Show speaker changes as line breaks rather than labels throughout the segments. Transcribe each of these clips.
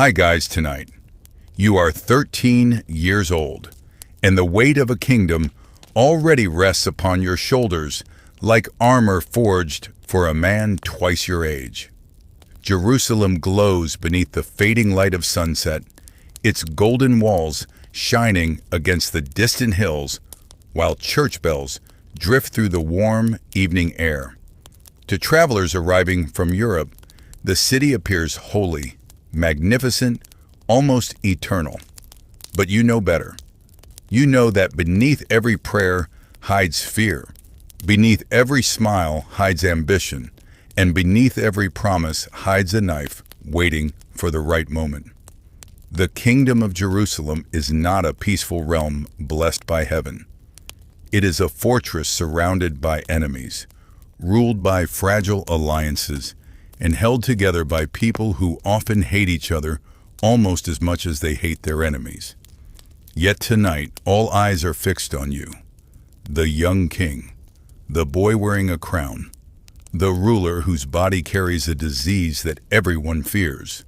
Hi guys, tonight. You are 13 years old, and the weight of a kingdom already rests upon your shoulders like armor forged for a man twice your age. Jerusalem glows beneath the fading light of sunset, its golden walls shining against the distant hills, while church bells drift through the warm evening air. To travelers arriving from Europe, the city appears holy, magnificent, almost eternal. But you know better. You know that beneath every prayer hides fear, beneath every smile hides ambition, and beneath every promise hides a knife waiting for the right moment. The kingdom of Jerusalem is not a peaceful realm blessed by heaven. It is a fortress surrounded by enemies, ruled by fragile alliances, and held together by people who often hate each other almost as much as they hate their enemies. Yet tonight, all eyes are fixed on you, the young king, the boy wearing a crown, the ruler whose body carries a disease that everyone fears,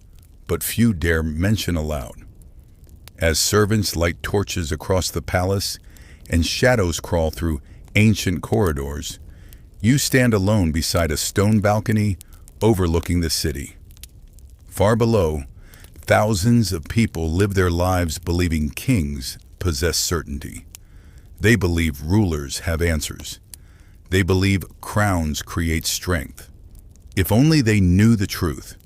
but few dare mention aloud. As servants light torches across the palace and shadows crawl through ancient corridors, you stand alone beside a stone balcony overlooking the city. Far below, thousands of people live their lives believing kings possess certainty. They believe rulers have answers. They believe crowns create strength. If only they knew the truth.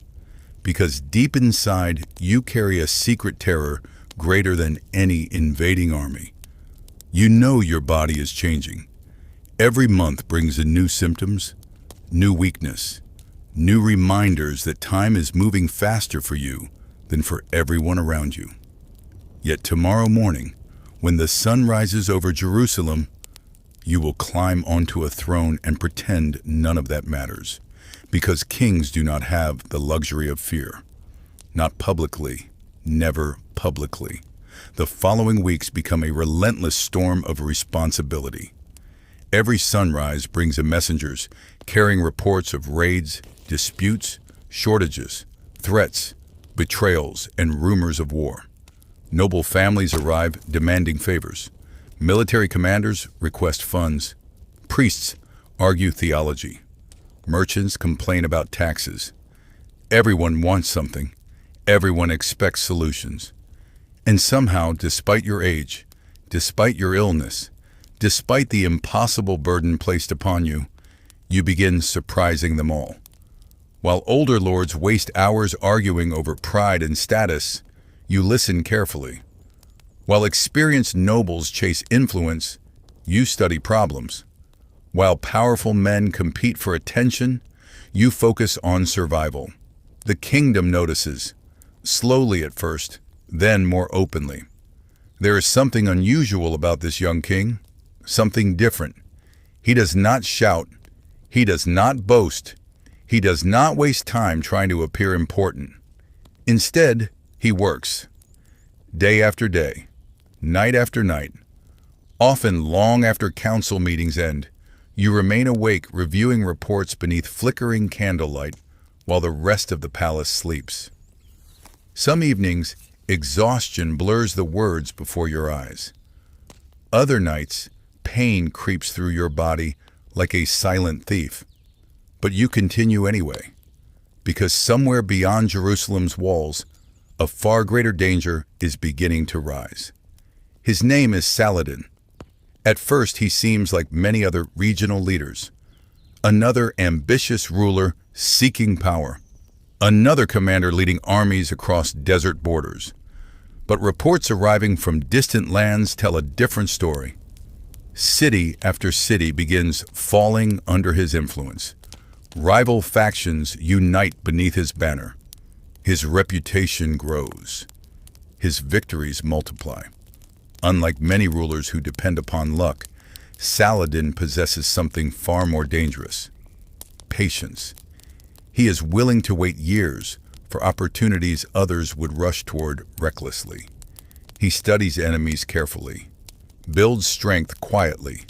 Because deep inside, you carry a secret terror greater than any invading army. You know your body is changing. Every month brings in new symptoms, new weakness, new reminders that time is moving faster for you than for everyone around you. Yet tomorrow morning, when the sun rises over Jerusalem, you will climb onto a throne and pretend none of that matters, because kings do not have the luxury of fear. Not publicly, never publicly. The following weeks become a relentless storm of responsibility. Every sunrise brings messengers carrying reports of raids, disputes, shortages, threats, betrayals, and rumors of war. Noble families arrive demanding favors. Military commanders request funds. Priests argue theology. Merchants complain about taxes. Everyone wants something. Everyone expects solutions. And somehow, despite your age, despite your illness, despite the impossible burden placed upon you, you begin surprising them all. While older lords waste hours arguing over pride and status, you listen carefully. While experienced nobles chase influence, you study problems. While powerful men compete for attention, you focus on survival. The kingdom notices, slowly at first, then more openly. There is something unusual about this young king, something different. He does not shout. He does not boast. He does not waste time trying to appear important. Instead, he works. Day after day, night after night, often long after council meetings end, you remain awake reviewing reports beneath flickering candlelight while the rest of the palace sleeps. Some evenings, exhaustion blurs the words before your eyes. Other nights, pain creeps through your body like a silent thief. But you continue anyway, because somewhere beyond Jerusalem's walls, a far greater danger is beginning to rise. His name is Saladin. At first, he seems like many other regional leaders. Another ambitious ruler seeking power. Another commander leading armies across desert borders. But reports arriving from distant lands tell a different story. City after city begins falling under his influence. Rival factions unite beneath his banner. His reputation grows. His victories multiply. Unlike many rulers who depend upon luck, Saladin possesses something far more dangerous: patience. He is willing to wait years for opportunities others would rush toward recklessly. He studies enemies carefully, builds strength quietly,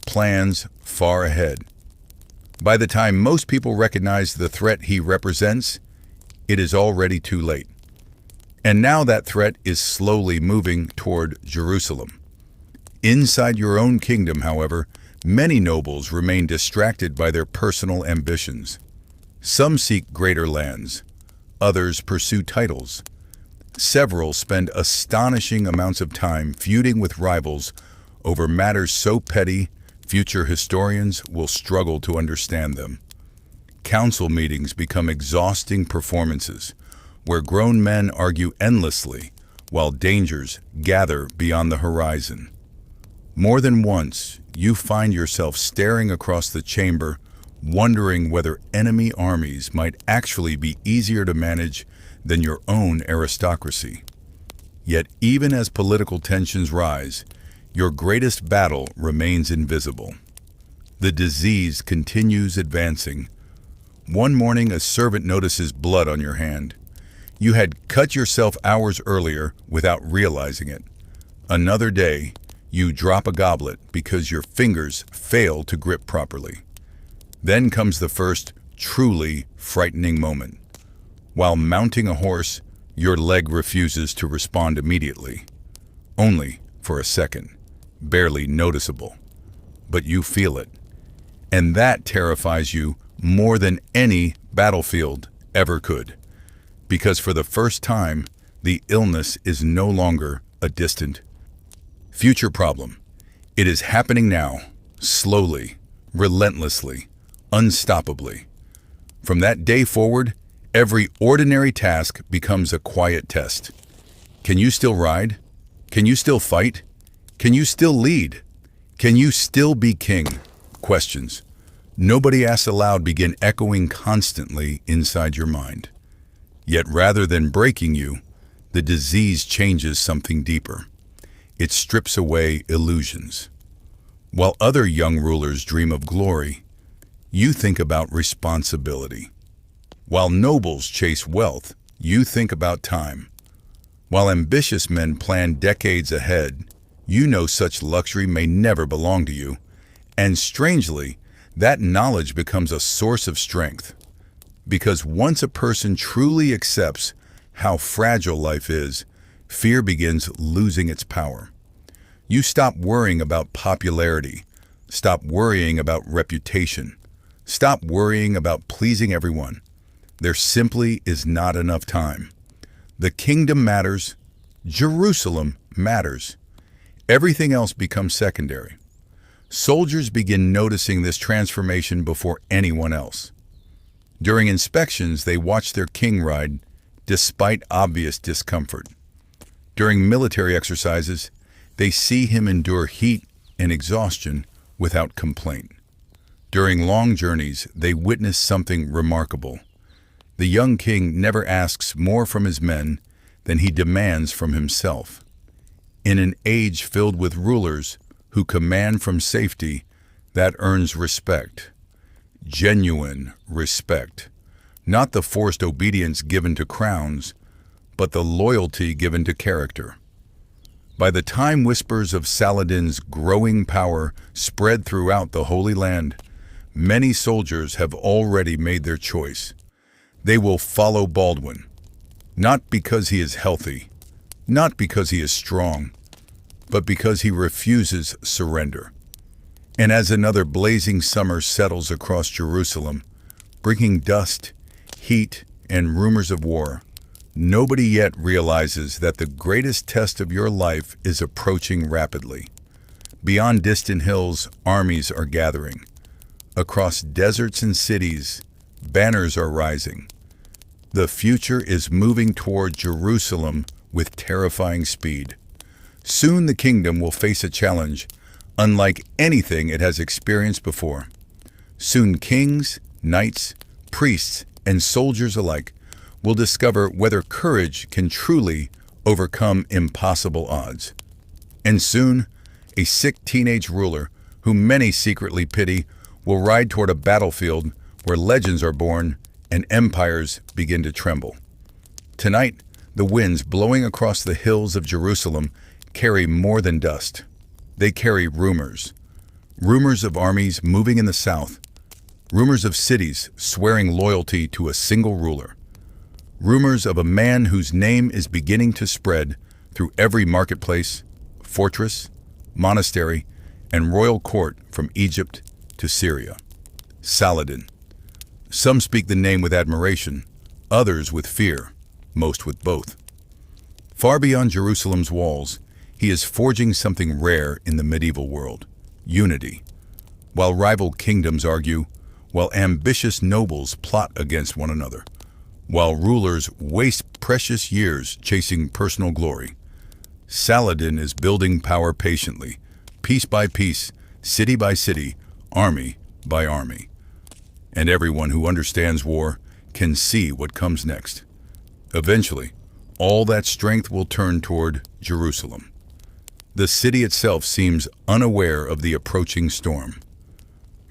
plans far ahead. By the time most people recognize the threat he represents, it is already too late. And now that threat is slowly moving toward Jerusalem. Inside your own kingdom, however, many nobles remain distracted by their personal ambitions. Some seek greater lands. Others pursue titles. Several spend astonishing amounts of time feuding with rivals over matters so petty, future historians will struggle to understand them. Council meetings become exhausting performances, where grown men argue endlessly while dangers gather beyond the horizon. More than once, you find yourself staring across the chamber, wondering whether enemy armies might actually be easier to manage than your own aristocracy. Yet even as political tensions rise, your greatest battle remains invisible. The disease continues advancing. One morning, a servant notices blood on your hand. You had cut yourself hours earlier without realizing it. Another day, you drop a goblet because your fingers fail to grip properly. Then comes the first truly frightening moment. While mounting a horse, your leg refuses to respond immediately. Only for a second, barely noticeable. But you feel it. And that terrifies you more than any battlefield ever could. Because for the first time, the illness is no longer a distant future problem. It is happening now, slowly, relentlessly, unstoppably. From that day forward, every ordinary task becomes a quiet test. Can you still ride? Can you still fight? Can you still lead? Can you still be king? Questions nobody asks aloud begin echoing constantly inside your mind. Yet rather than breaking you, the disease changes something deeper. It strips away illusions. While other young rulers dream of glory, you think about responsibility. While nobles chase wealth, you think about time. While ambitious men plan decades ahead, you know such luxury may never belong to you. And strangely, that knowledge becomes a source of strength. Because once a person truly accepts how fragile life is, fear begins losing its power. You stop worrying about popularity, stop worrying about reputation, stop worrying about pleasing everyone. There simply is not enough time. The kingdom matters, Jerusalem matters. Everything else becomes secondary. Soldiers begin noticing this transformation before anyone else. During inspections, they watch their king ride despite obvious discomfort. During military exercises, they see him endure heat and exhaustion without complaint. During long journeys, they witness something remarkable. The young king never asks more from his men than he demands from himself. In an age filled with rulers who command from safety, that earns respect. Genuine respect. Not the forced obedience given to crowns, but the loyalty given to character. By the time whispers of Saladin's growing power spread throughout the Holy Land, many soldiers have already made their choice. They will follow Baldwin, not because he is healthy, not because he is strong, but because he refuses surrender. And as another blazing summer settles across Jerusalem, bringing dust, heat, and rumors of war, nobody yet realizes that the greatest test of your life is approaching rapidly. Beyond distant hills, armies are gathering. Across deserts and cities, banners are rising. The future is moving toward Jerusalem with terrifying speed. Soon the kingdom will face a challenge unlike anything it has experienced before. Soon kings, knights, priests, and soldiers alike will discover whether courage can truly overcome impossible odds. And soon, a sick teenage ruler, whom many secretly pity, will ride toward a battlefield where legends are born and empires begin to tremble. Tonight, the winds blowing across the hills of Jerusalem carry more than dust. They carry rumors. Rumors of armies moving in the south. Rumors of cities swearing loyalty to a single ruler. Rumors of a man whose name is beginning to spread through every marketplace, fortress, monastery, and royal court from Egypt to Syria. Saladin. Some speak the name with admiration, others with fear, most with both. Far beyond Jerusalem's walls, he is forging something rare in the medieval world: unity. While rival kingdoms argue, while ambitious nobles plot against one another, while rulers waste precious years chasing personal glory, Saladin is building power patiently, piece by piece, city by city, army by army. And everyone who understands war can see what comes next. Eventually, all that strength will turn toward Jerusalem. The city itself seems unaware of the approaching storm.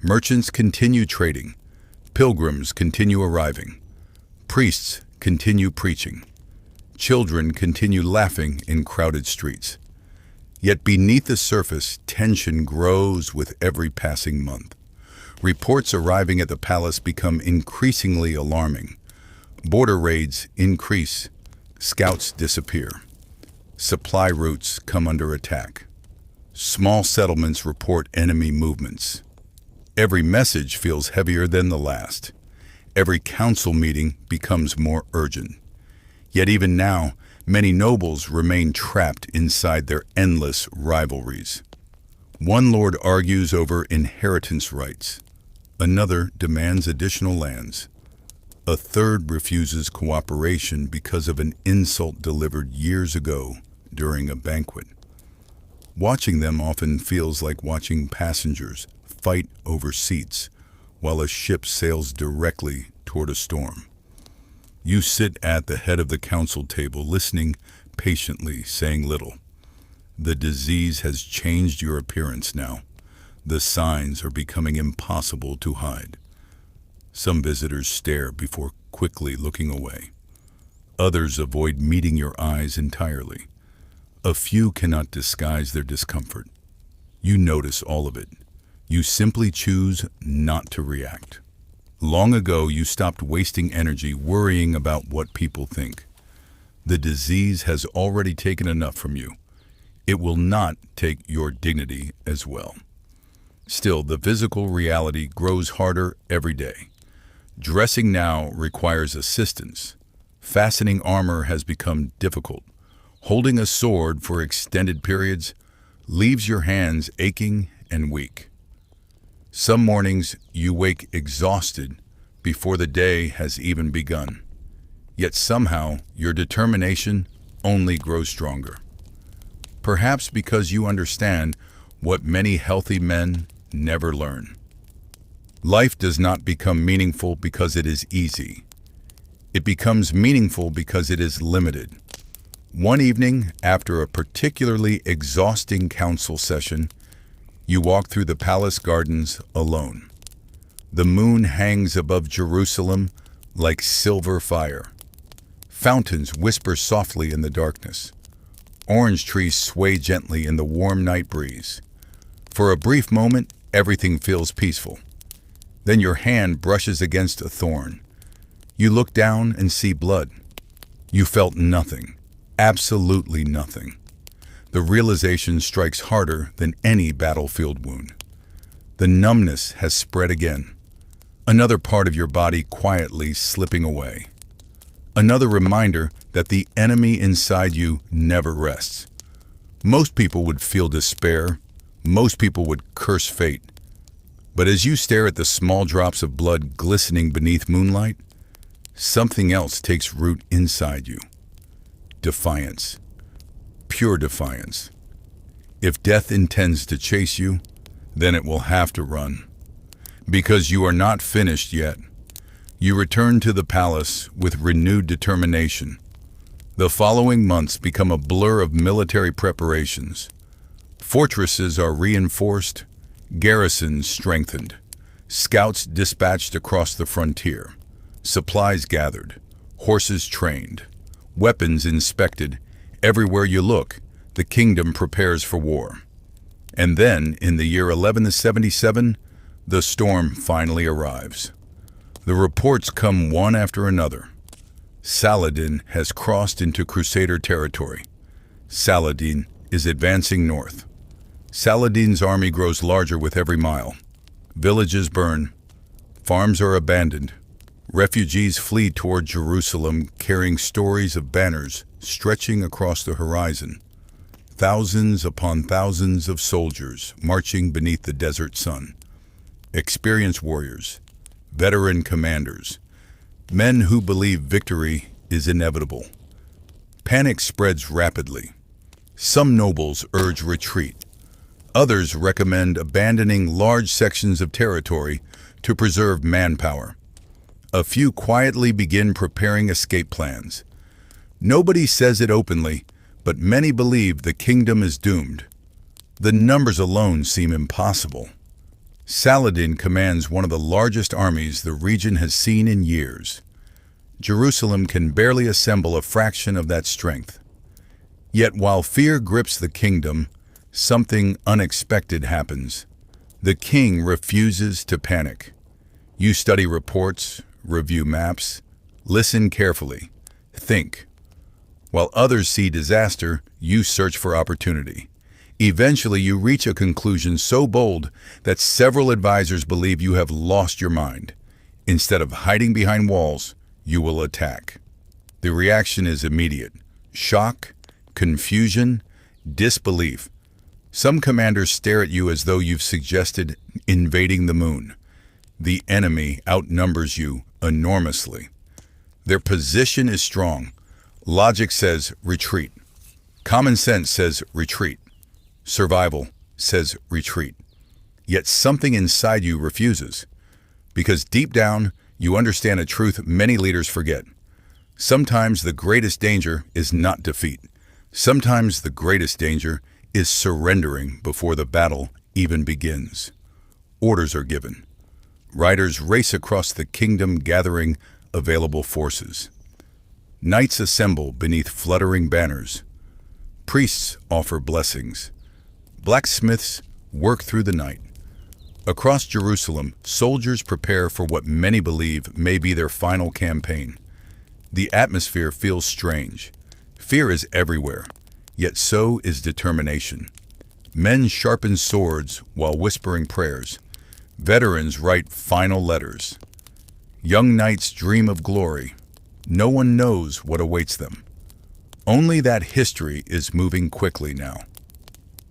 Merchants continue trading, pilgrims continue arriving, priests continue preaching, children continue laughing in crowded streets. Yet beneath the surface, tension grows with every passing month. Reports arriving at the palace become increasingly alarming. Border raids increase, scouts disappear. Supply routes come under attack. Small settlements report enemy movements. Every message feels heavier than the last. Every council meeting becomes more urgent. Yet even now, many nobles remain trapped inside their endless rivalries. One lord argues over inheritance rights. Another demands additional lands. A third refuses cooperation because of an insult delivered years ago during a banquet. Watching them often feels like watching passengers fight over seats while a ship sails directly toward a storm. You sit at the head of the council table, listening patiently, saying little. The disease has changed your appearance now. The signs are becoming impossible to hide. Some visitors stare before quickly looking away. Others avoid meeting your eyes entirely. A few cannot disguise their discomfort. You notice all of it. You simply choose not to react. Long ago, you stopped wasting energy worrying about what people think. The disease has already taken enough from you. It will not take your dignity as well. Still, the physical reality grows harder every day. Dressing now requires assistance. Fastening armor has become difficult. Holding a sword for extended periods leaves your hands aching and weak. Some mornings you wake exhausted before the day has even begun. Yet somehow your determination only grows stronger. Perhaps because you understand what many healthy men never learn. Life does not become meaningful because it is easy. It becomes meaningful because it is limited. One evening, after a particularly exhausting council session, you walk through the palace gardens alone. The moon hangs above Jerusalem like silver fire. Fountains whisper softly in the darkness. Orange trees sway gently in the warm night breeze. For a brief moment, everything feels peaceful. Then your hand brushes against a thorn. You look down and see blood. You felt nothing, absolutely nothing. The realization strikes harder than any battlefield wound. The numbness has spread again. Another part of your body quietly slipping away. Another reminder that the enemy inside you never rests. Most people would feel despair. Most people would curse fate. But as you stare at the small drops of blood glistening beneath moonlight, something else takes root inside you. Defiance. Pure defiance. If death intends to chase you, then it will have to run. Because you are not finished yet. You return to the palace with renewed determination. The following months become a blur of military preparations. Fortresses are reinforced, garrisons strengthened, scouts dispatched across the frontier, supplies gathered, horses trained, weapons inspected. Everywhere you look, the kingdom prepares for war. And then, in the year 1177, the storm finally arrives. The reports come one after another. Saladin has crossed into Crusader territory. Saladin is advancing north. Saladin's army grows larger with every mile. Villages burn. Farms are abandoned. Refugees flee toward Jerusalem carrying stories of banners stretching across the horizon. Thousands upon thousands of soldiers marching beneath the desert sun. Experienced warriors, veteran commanders, men who believe victory is inevitable. Panic spreads rapidly. Some nobles urge retreat. Others recommend abandoning large sections of territory to preserve manpower. A few quietly begin preparing escape plans. Nobody says it openly, but many believe the kingdom is doomed. The numbers alone seem impossible. Saladin commands one of the largest armies the region has seen in years. Jerusalem can barely assemble a fraction of that strength. Yet while fear grips the kingdom, something unexpected happens. The king refuses to panic. You study reports, review maps, listen carefully, think. While others see disaster, you search for opportunity. Eventually, you reach a conclusion so bold that several advisors believe you have lost your mind. Instead of hiding behind walls, you will attack. The reaction is immediate. Shock, confusion, disbelief. Some commanders stare at you as though you've suggested invading the moon. The enemy outnumbers you enormously. Their position is strong. Logic says retreat. Common sense says retreat. Survival says retreat. Yet something inside you refuses. Because deep down, you understand a truth many leaders forget. Sometimes the greatest danger is not defeat. Sometimes the greatest danger is surrendering before the battle even begins. Orders are given. Riders race across the kingdom gathering available forces. Knights assemble beneath fluttering banners. Priests offer blessings. Blacksmiths work through the night. Across Jerusalem, soldiers prepare for what many believe may be their final campaign. The atmosphere feels strange. Fear is everywhere, yet so is determination. Men sharpen swords while whispering prayers. Veterans write final letters. Young knights dream of glory. No one knows what awaits them. Only that history is moving quickly now.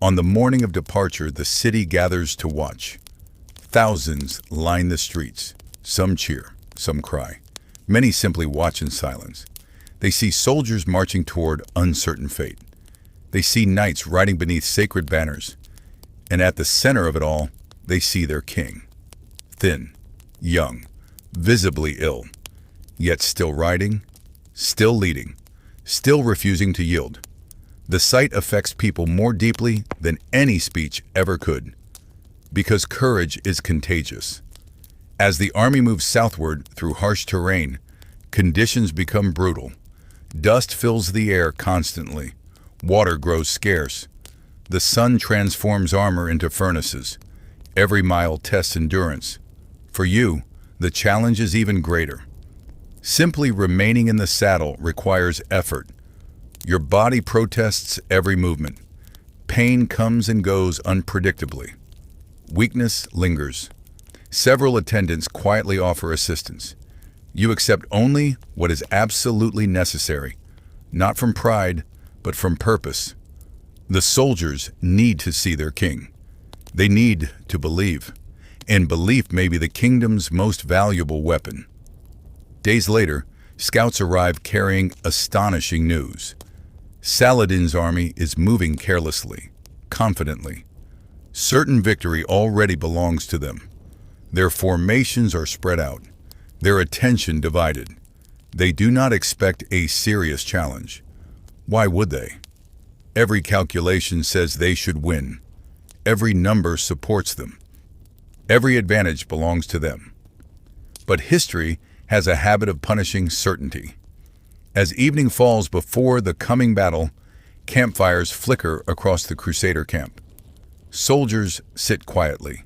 On the morning of departure, the city gathers to watch. Thousands line the streets. Some cheer, some cry. Many simply watch in silence. They see soldiers marching toward uncertain fate. They see knights riding beneath sacred banners. And at the center of it all, they see their king. Thin, young, visibly ill, yet still riding, still leading, still refusing to yield. The sight affects people more deeply than any speech ever could, because courage is contagious. As the army moves southward through harsh terrain, conditions become brutal. Dust fills the air constantly. Water grows scarce. The sun transforms armor into furnaces. Every mile tests endurance. For you, the challenge is even greater. Simply remaining in the saddle requires effort. Your body protests every movement. Pain comes and goes unpredictably. Weakness lingers. Several attendants quietly offer assistance. You accept only what is absolutely necessary, not from pride, but from purpose. The soldiers need to see their king. They need to believe, and belief may be the kingdom's most valuable weapon. Days later, scouts arrive carrying astonishing news. Saladin's army is moving carelessly, confidently. Certain victory already belongs to them. Their formations are spread out, their attention divided. They do not expect a serious challenge. Why would they? Every calculation says they should win. Every number supports them. Every advantage belongs to them. But history has a habit of punishing certainty. As evening falls before the coming battle, campfires flicker across the Crusader camp. Soldiers sit quietly.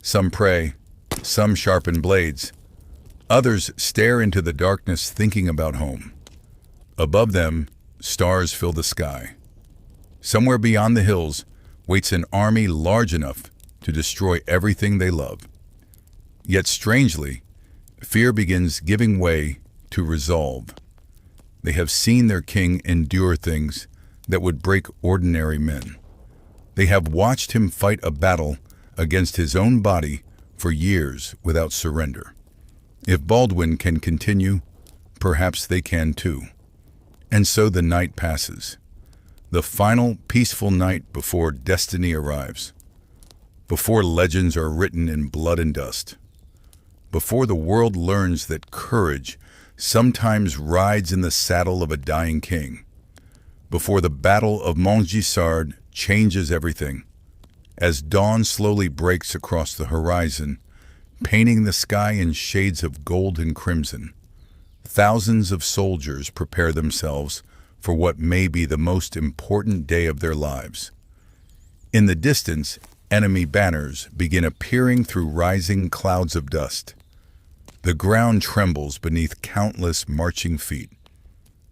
Some pray, some sharpen blades. Others stare into the darkness thinking about home. Above them, stars fill the sky. Somewhere beyond the hills waits an army large enough to destroy everything they love. Yet strangely, fear begins giving way to resolve. They have seen their king endure things that would break ordinary men. They have watched him fight a battle against his own body for years without surrender. If Baldwin can continue, perhaps they can too. And so the night passes. The final peaceful night before destiny arrives. Before legends are written in blood and dust. Before the world learns that courage sometimes rides in the saddle of a dying king. Before the Battle of Montgisard changes everything. As dawn slowly breaks across the horizon, painting the sky in shades of gold and crimson, thousands of soldiers prepare themselves for what may be the most important day of their lives. In the distance, enemy banners begin appearing through rising clouds of dust. The ground trembles beneath countless marching feet.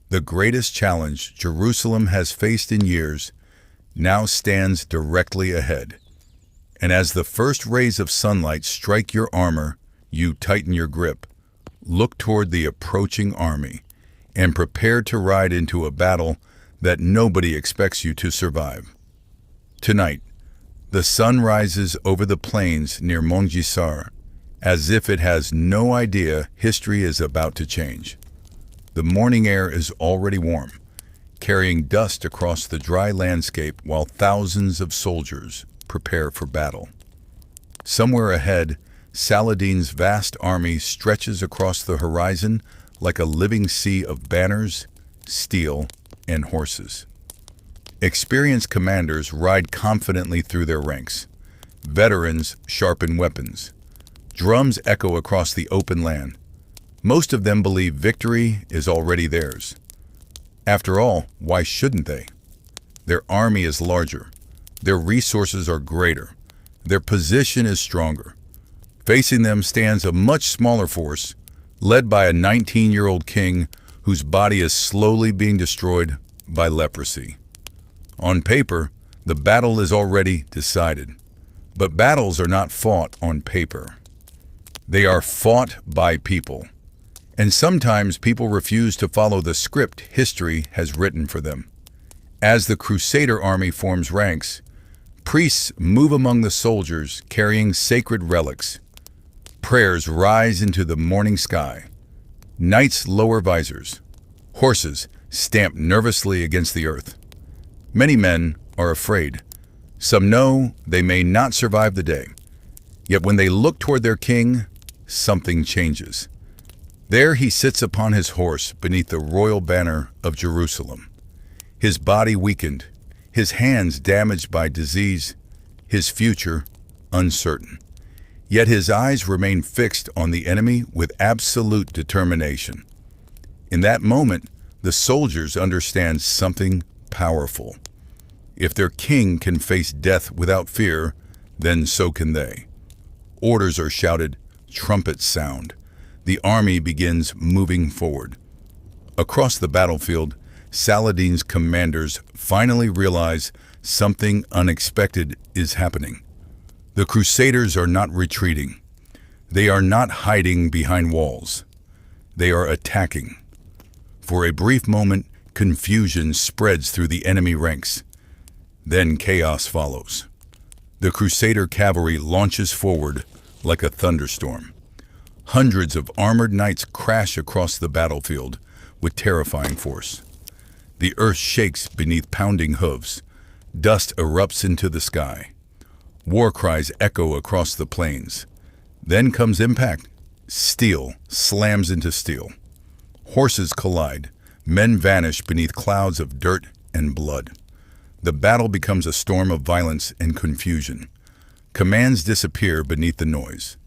The greatest challenge Jerusalem has faced in years now stands directly ahead. And as the first rays of sunlight strike your armor, you tighten your grip, look toward the approaching army, and prepare to ride into a battle that nobody expects you to survive. Tonight, the sun rises over the plains near Montgisard, as if it has no idea history is about to change. The morning air is already warm, carrying dust across the dry landscape while thousands of soldiers prepare for battle. Somewhere ahead, Saladin's vast army stretches across the horizon like a living sea of banners, steel, and horses. Experienced commanders ride confidently through their ranks. Veterans sharpen weapons. Drums echo across the open land. Most of them believe victory is already theirs. After all, why shouldn't they? Their army is larger. Their resources are greater. Their position is stronger. Facing them stands a much smaller force, led by a 19-year-old king whose body is slowly being destroyed by leprosy. On paper, the battle is already decided. But battles are not fought on paper. They are fought by people. And sometimes people refuse to follow the script history has written for them. As the Crusader army forms ranks, priests move among the soldiers carrying sacred relics. Prayers rise into the morning sky. Knights lower visors. Horses stamp nervously against the earth. Many men are afraid. Some know they may not survive the day. Yet when they look toward their king, something changes. There he sits upon his horse beneath the royal banner of Jerusalem. His body weakened, his hands damaged by disease, his future uncertain. Yet his eyes remain fixed on the enemy with absolute determination. In that moment, the soldiers understand something powerful. If their king can face death without fear, then so can they. Orders are shouted, trumpets sound. The army begins moving forward. Across the battlefield, Saladin's commanders finally realize something unexpected is happening. The Crusaders are not retreating. They are not hiding behind walls. They are attacking. For a brief moment, confusion spreads through the enemy ranks. Then chaos follows. The Crusader cavalry launches forward like a thunderstorm. Hundreds of armored knights crash across the battlefield with terrifying force. The earth shakes beneath pounding hooves. Dust erupts into the sky. War cries echo across the plains. Then comes impact. Steel slams into steel. Horses collide. Men vanish beneath clouds of dirt and blood. The battle becomes a storm of violence and confusion. Commands disappear beneath the noise.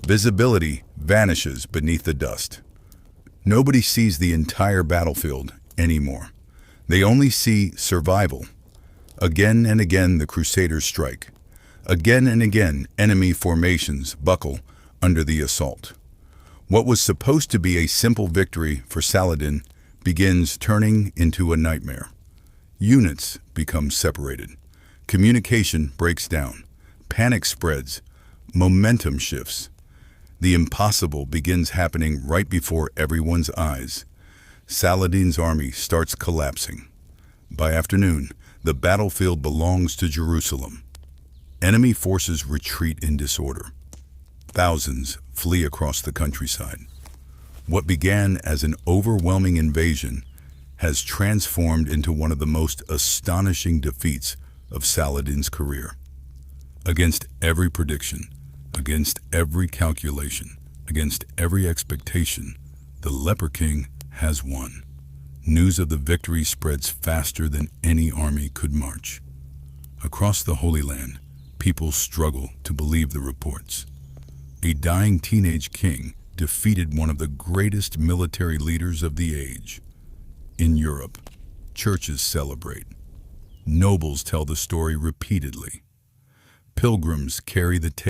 Visibility vanishes beneath the dust. Nobody sees the entire battlefield anymore. They only see survival. Again and again the Crusaders strike. Again and again enemy formations buckle under the assault. What was supposed to be a simple victory for Saladin begins turning into a nightmare. Units become separated. Communication breaks down. Panic spreads. Momentum shifts. The impossible begins happening right before everyone's eyes. Saladin's army starts collapsing. By afternoon, the battlefield belongs to Jerusalem. Enemy forces retreat in disorder. Thousands flee across the countryside. What began as an overwhelming invasion has transformed into one of the most astonishing defeats of Saladin's career. Against every prediction, against every calculation, against every expectation, the Leper King has won. News of the victory spreads faster than any army could march. Across the Holy Land, people struggle to believe the reports. A dying teenage king defeated one of the greatest military leaders of the age. In Europe, churches celebrate. Nobles tell the story repeatedly. Pilgrims carry the tale.